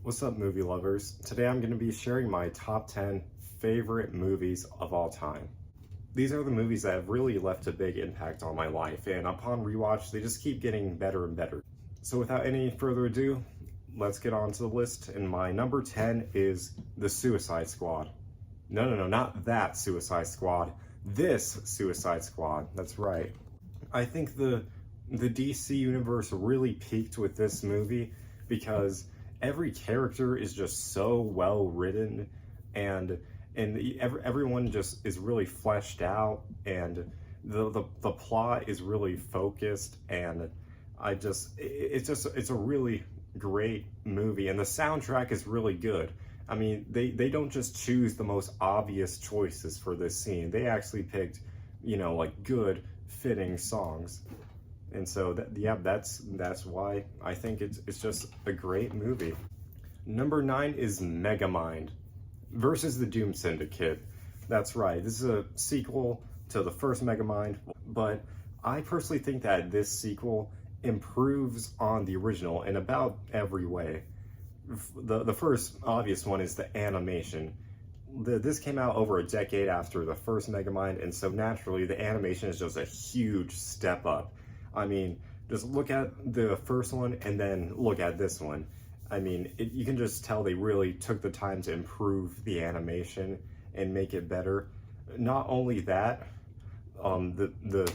What's up, movie lovers? Today I'm going to be sharing my top 10 favorite movies of all time. These are the movies that have really left a big impact on my life, and upon rewatch, they just keep getting better and better. So without any further ado, let's get on to the list, and my number 10 is The Suicide Squad. No, not that Suicide Squad. This Suicide Squad, that's right. I think the DC universe really peaked with this movie because every character is just so well written, and everyone just is really fleshed out, and the plot is really focused, and it's a really great movie, and the soundtrack is really good. I mean, they don't just choose the most obvious choices for this scene. They actually picked, like good fitting songs. And so that's why I think it's just a great movie. Number 9 is Megamind versus the Doom Syndicate. That's right. This is a sequel to the first Megamind, but I personally think that this sequel improves on the original in about every way. The first obvious one is the animation. This came out over a decade after the first Megamind, and so naturally the animation is just a huge step up. I mean, just look at the first one and then look at this one. I mean, you can just tell they really took the time to improve the animation and make it better. Not only that, the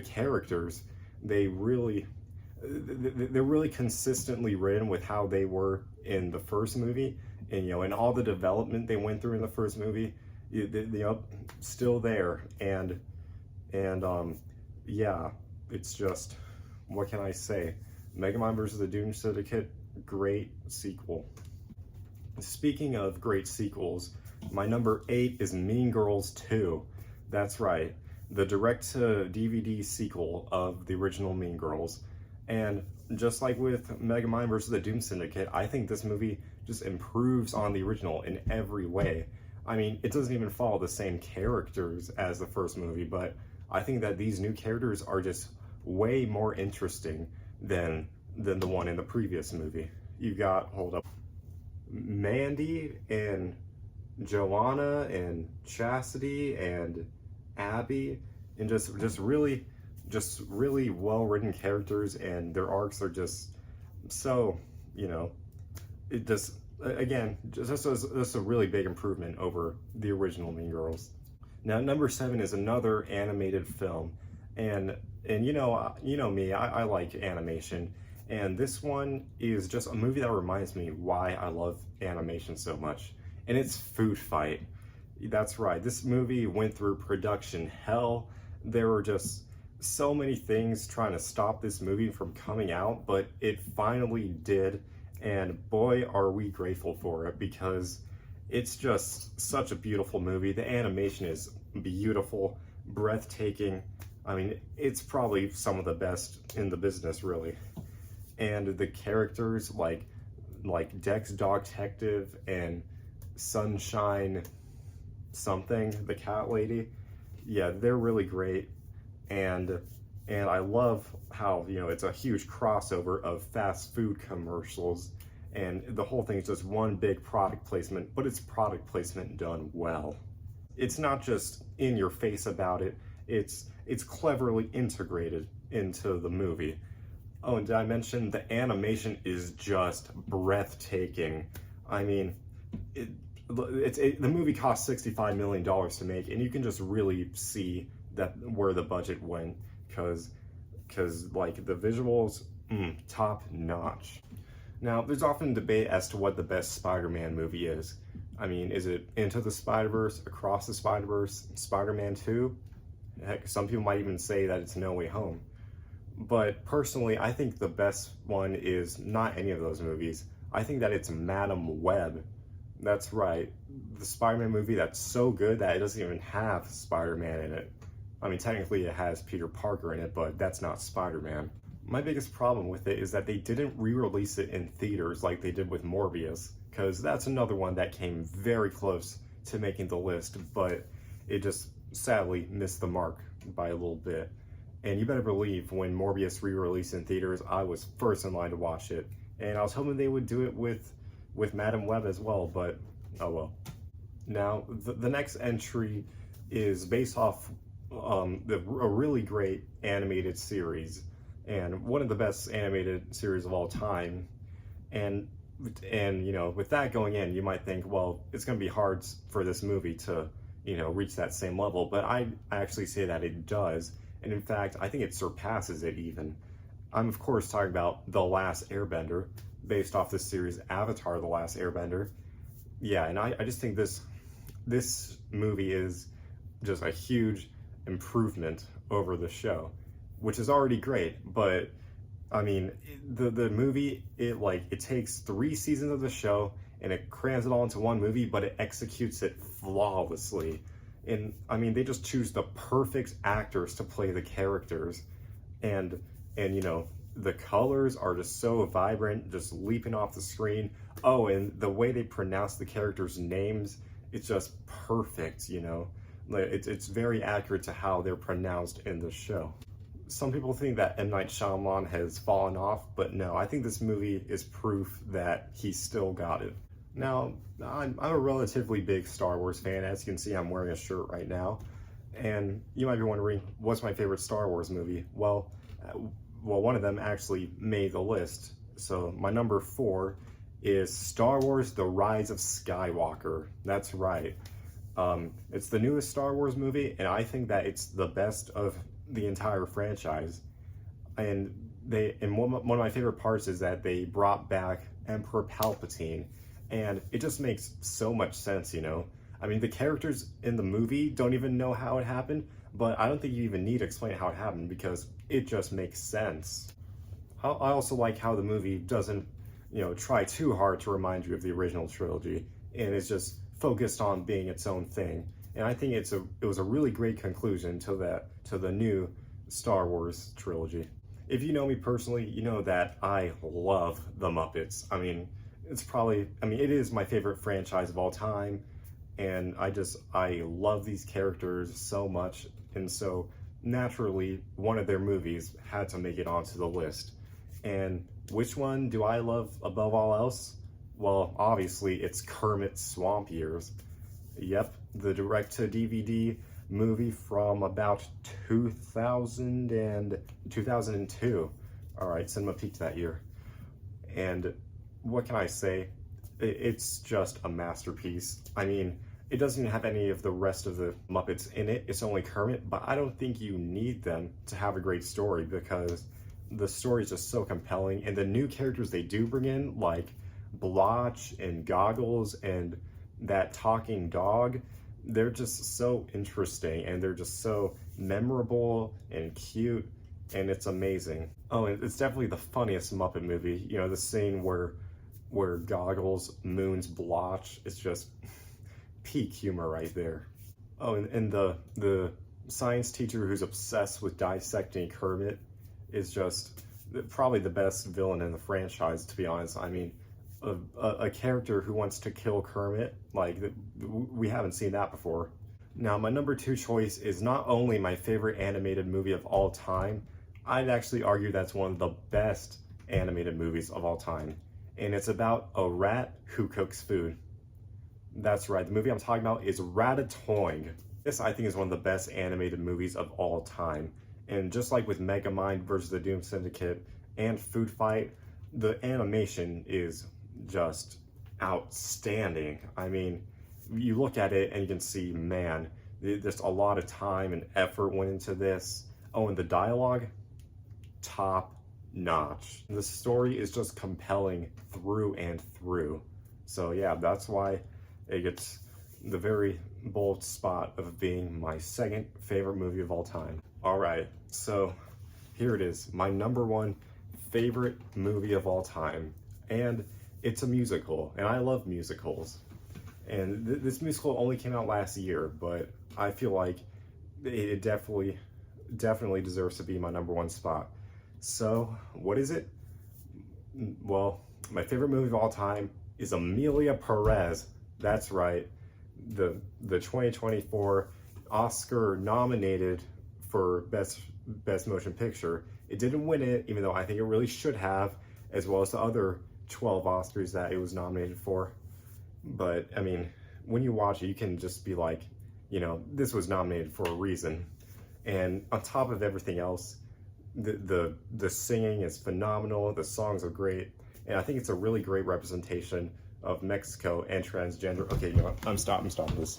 characters, they're really consistently written with how they were in the first movie, and and all the development they went through in the first movie, still there, and yeah, it's just, what can I say? Megamind vs. the Doom Syndicate, great sequel. Speaking of great sequels, my number 8 is Mean Girls 2. That's right, the direct-to-DVD sequel of the original Mean Girls. And just like with Megamind vs. the Doom Syndicate, I think this movie just improves on the original in every way. I mean, it doesn't even follow the same characters as the first movie, but I think that these new characters are just way more interesting than the one in the previous movie. You got, hold up, Mandy and Joanna and Chastity and Abby, and just really well-written characters, and their arcs are just so, it just, again, just a really big improvement over the original Mean Girls. Now, number 7 is another animated film, and you know me, I like animation, and this one is just a movie that reminds me why I love animation so much, and it's Food Fight. That's right, this movie went through production hell. There were just so many things trying to stop this movie from coming out, but it finally did, and boy, are we grateful for it, because it's just such a beautiful movie. The animation is beautiful, breathtaking. I mean, it's probably some of the best in the business, really. And the characters like Dex Dog Detective and Sunshine something, the cat lady, yeah, they're really great. And I love how, it's a huge crossover of fast food commercials, and the whole thing is just one big product placement, but it's product placement done well. It's not just in your face about it, it's cleverly integrated into the movie. Oh, and did I mention the animation is just breathtaking? I mean, the movie cost $65 million to make, and you can just really see that where the budget went, because like the visuals, top notch. Now, there's often debate as to what the best Spider-Man movie is. I mean, is it Into the Spider-Verse, Across the Spider-Verse, Spider-Man 2? Heck, some people might even say that it's No Way Home. But personally, I think the best one is not any of those movies. I think that it's Madam Web. That's right, the Spider-Man movie that's so good that it doesn't even have Spider-Man in it. I mean, technically it has Peter Parker in it, but that's not Spider-Man. My biggest problem with it is that they didn't re-release it in theaters like they did with Morbius, because that's another one that came very close to making the list, but it just sadly missed the mark by a little bit. And you better believe when Morbius re-released in theaters, I was first in line to watch it. And I was hoping they would do it with with Madam Web as well, but oh well. Now, the next entry is based off a really great animated series, and one of the best animated series of all time. And you know, with that going in, you might think, well, it's going to be hard for this movie to, you know, reach that same level. But I actually say that it does, and in fact, I think it surpasses it even. I'm of course talking about The Last Airbender, based off the series Avatar: The Last Airbender. Yeah, and I just think this movie is just a huge improvement over the show, which is already great. But I mean, the movie, it takes 3 seasons of the show and it crams it all into one movie, but it executes it flawlessly. And I mean, they just choose the perfect actors to play the characters, and you know, the colors are just so vibrant, just leaping off the screen. Oh, and the way they pronounce the characters' names, it's just perfect, you know. Like, it's very accurate to how they're pronounced in the show. Some people think that M. Night Shyamalan has fallen off, but no, I think this movie is proof that he's still got it. Now, I'm a relatively big Star Wars fan. As you can see, I'm wearing a shirt right now. And you might be wondering, what's my favorite Star Wars movie? Well, one of them actually made the list. So my number 4 is Star Wars: The Rise of Skywalker. That's right. It's the newest Star Wars movie, and I think that it's the best of the entire franchise. And one of my favorite parts is that they brought back Emperor Palpatine, and it just makes so much sense, you know. I mean, the characters in the movie don't even know how it happened, but I don't think you even need to explain how it happened because it just makes sense. I also like how the movie doesn't, you know, try too hard to remind you of the original trilogy, and it's just focused on being its own thing. And I think it was a really great conclusion to the new Star Wars trilogy. If you know me personally, you know that I love the Muppets. I mean, it is my favorite franchise of all time, and I love these characters so much, and so naturally one of their movies had to make it onto the list. And which one do I love above all else? Well, obviously it's Kermit Swamp Years. Yep, the direct-to-DVD movie from about 2002. All right, cinema peaked that year. And what can I say? It's just a masterpiece. I mean, it doesn't even have any of the rest of the Muppets in it. It's only Kermit, but I don't think you need them to have a great story because the story is just so compelling. And the new characters they do bring in, like Blotch and Goggles and that talking dog, they're just so interesting and they're just so memorable and cute, and it's amazing. Oh, and it's definitely the funniest Muppet movie. You know, the scene where Goggles moons Blotch, it's just peak humor right there. Oh, and the science teacher who's obsessed with dissecting Kermit is just probably the best villain in the franchise, to be honest. I mean, a character who wants to kill Kermit, like, we haven't seen that before. Now, my number 2 choice is not only my favorite animated movie of all time, I'd actually argue that's one of the best animated movies of all time. And it's about a rat who cooks food. That's right, the movie I'm talking about is Ratatouille. This, I think, is one of the best animated movies of all time. And just like with Megamind vs. the Doom Syndicate and Food Fight, the animation is just outstanding. I mean, you look at it and you can see, man, there's a lot of time and effort went into this. Oh, and the dialogue, top notch. The story is just compelling through and through. So yeah, that's why it gets the very bold spot of being my second favorite movie of all time. All right, so here it is, my number 1 favorite movie of all time. And it's a musical, and I love musicals. And this musical only came out last year, but I feel like it definitely deserves to be my number 1 spot. So, what is it? Well, my favorite movie of all time is Emilia Perez. That's right, the 2024 Oscar nominated for Best Motion Picture. It didn't win it, even though I think it really should have, as well as the other 12 Oscars that it was nominated for. But I mean, when you watch it, you can just be like, you know, this was nominated for a reason. And on top of everything else, the singing is phenomenal, the songs are great, and I think it's a really great representation of Mexico and transgender. Okay, you know what? I'm stopping this.